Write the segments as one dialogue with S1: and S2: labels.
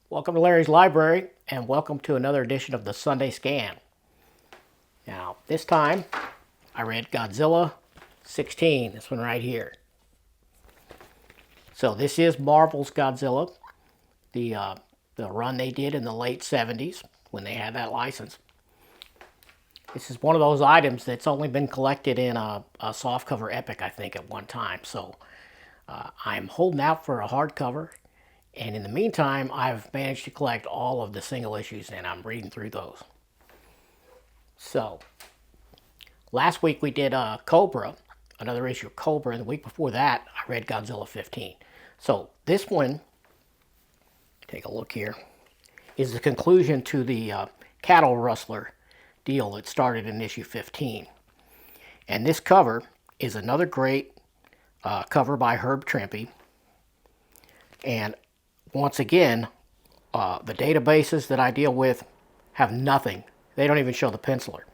S1: Welcome to Larry's Library, and welcome to another edition of the Sunday Scan. Now, this time, I read Godzilla 16, this one right here. So this is Marvel's Godzilla, the run they did in the late 70s when they had that license. This is one of those items that's only been collected in a softcover epic, I think, at one time. So I'm holding out for a hardcover. And in the meantime, I've managed to collect all of the single issues, and I'm reading through those. So, last week we did Cobra, another issue of Cobra, and the week before that, I read Godzilla 15. So, this one, take a look here, is the conclusion to the cattle rustler deal that started in issue 15. And this cover is another great cover by Herb Trimpe. And once again, the databases that I deal with have nothing. They don't even show the penciler.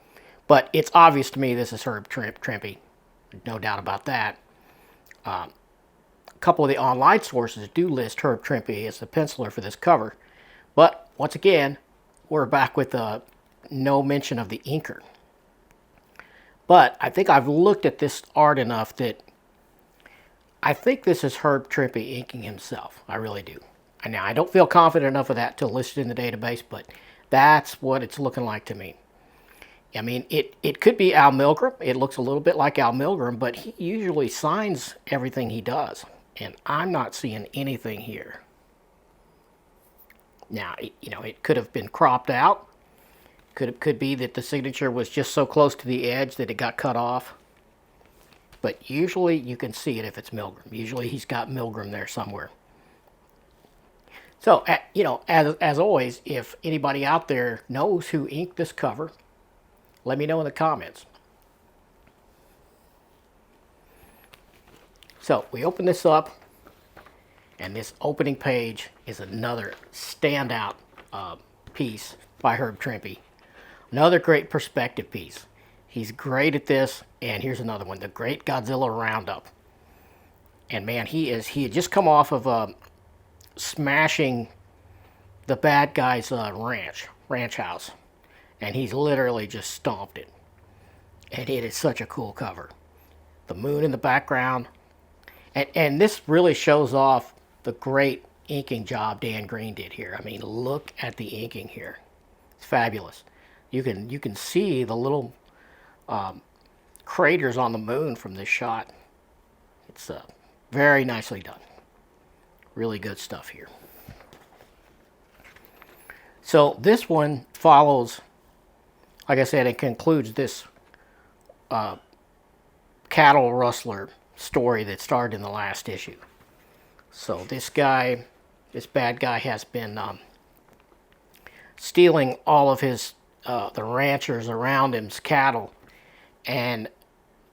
S1: But it's obvious to me this is Herb Trimpe. No doubt about that. A couple of the online sources do list Herb Trimpe as the penciler for this cover. But once again, we're back with no mention of the inker. But I think I've looked at this art enough that I think this is Herb Trimpe inking himself. I really do. Now, I don't feel confident enough of that to list it in the database, but that's what it's looking like to me. I mean, it could be Al Milgrom. It looks a little bit like Al Milgrom, but he usually signs everything he does. And I'm not seeing anything here. Now, it could have been cropped out. Could be that the signature was just so close to the edge that it got cut off. But usually you can see it if it's Milgrom. Usually he's got Milgrom there somewhere. So, as always, if anybody out there knows who inked this cover, let me know in the comments. So, we open this up, and this opening page is another standout piece by Herb Trimpe. Another great perspective piece. He's great at this, and here's another one, the Great Godzilla Roundup. And man, he had just come off of smashing the bad guy's ranch house, and he's literally just stomped it. And it is such a cool cover. The moon in the background, and this really shows off the great inking job Dan Green did here. I mean, look at the inking here. It's fabulous. You can see the little craters on the moon from this shot. It's very nicely done. Really good stuff here. So this one follows, like I said, it concludes this cattle rustler story that started in the last issue. So this bad guy has been stealing all of his the ranchers around him's cattle, and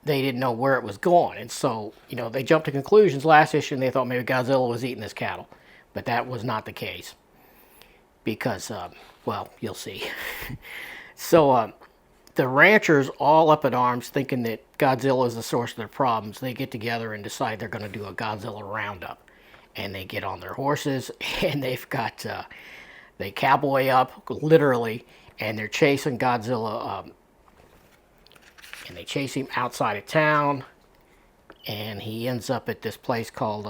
S1: they didn't know where it was going. And so, they jumped to conclusions last issue, and they thought maybe Godzilla was eating this cattle. But that was not the case. Because, well, you'll see. So, the ranchers, all up in arms, thinking that Godzilla is the source of their problems, they get together and decide they're going to do a Godzilla roundup. And they get on their horses, and they've got, they cowboy up, literally, and they're chasing Godzilla and they chase him outside of town, and he ends up at this place called,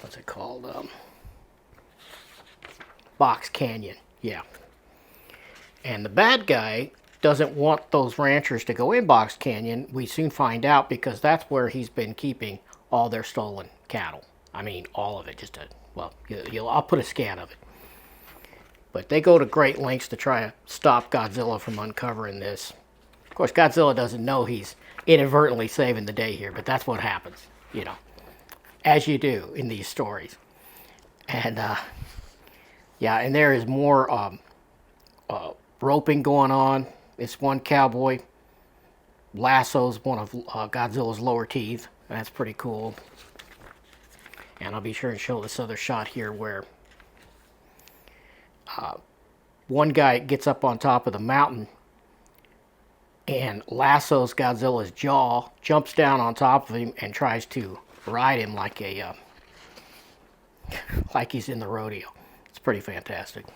S1: what's it called? Box Canyon, yeah. And the bad guy doesn't want those ranchers to go in Box Canyon. We soon find out, because that's where he's been keeping all their stolen cattle. I mean, all of it, I'll put a scan of it. But they go to great lengths to try to stop Godzilla from uncovering this. Of course, Godzilla doesn't know he's inadvertently saving the day here, but that's what happens, as you do in these stories. And, yeah, and there is more roping going on. This one cowboy lassos one of Godzilla's lower teeth. That's pretty cool. And I'll be sure and show this other shot here where one guy gets up on top of the mountain and lassos Godzilla's jaw, jumps down on top of him, and tries to ride him like a like he's in the rodeo. It's pretty fantastic.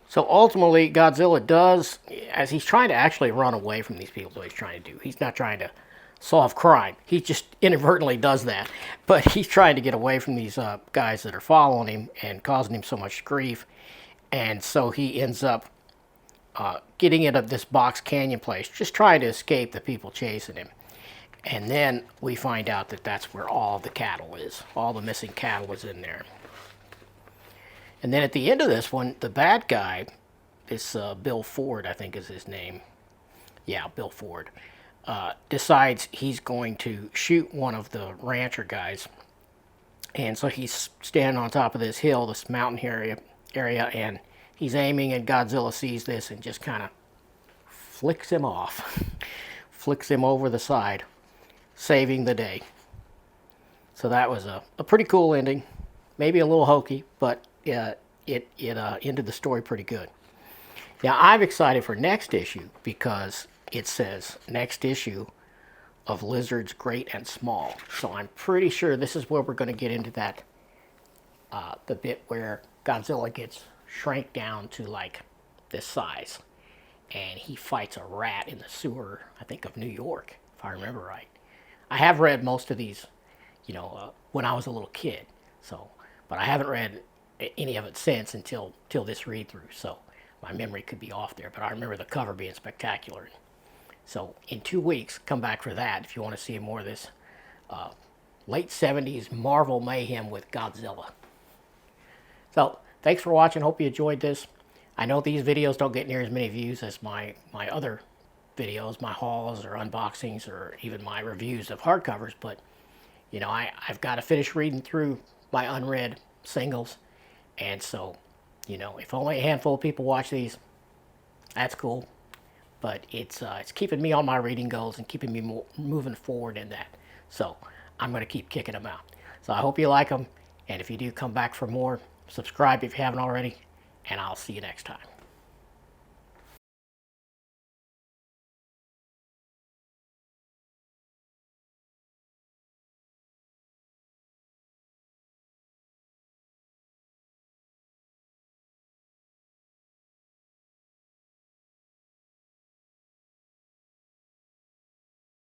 S1: So ultimately, Godzilla does, as he's trying to actually run away from these people, is what he's trying to do. He's not trying to solve crime. He just inadvertently does that. But he's trying to get away from these guys that are following him and causing him so much grief. And so he ends up getting into this box canyon place, just trying to escape the people chasing him. And then we find out that that's where all the cattle is. All the missing cattle is in there. And then at the end of this one, the bad guy, this Bill Ford, I think is his name. Yeah, Bill Ford. Decides he's going to shoot one of the rancher guys. And so he's standing on top of this hill, this mountain area, and he's aiming, and Godzilla sees this and just kind of flicks him off. Flicks him over the side, saving the day. So that was a pretty cool ending. Maybe a little hokey, but it ended the story pretty good. Now, I'm excited for next issue because it says next issue of Lizards Great and Small. So I'm pretty sure this is where we're going to get into that, the bit where Godzilla gets shrank down to like this size. And he fights a rat in the sewer, I think, of New York, if I remember right. I have read most of these, when I was a little kid. So, but I haven't read any of it since until this read through. So my memory could be off there, but I remember the cover being spectacular. So in 2 weeks, come back for that if you want to see more of this late 70s Marvel mayhem with Godzilla. So thanks for watching. Hope you enjoyed this. I know these videos don't get near as many views as my other videos, my hauls or unboxings or even my reviews of hardcovers, but I've got to finish reading through my unread singles. And so, if only a handful of people watch these, that's cool. But it's keeping me on my reading goals and keeping me moving forward in that. So I'm going to keep kicking them out. So I hope you like them. And if you do, come back for more. Subscribe if you haven't already. And I'll see you next time.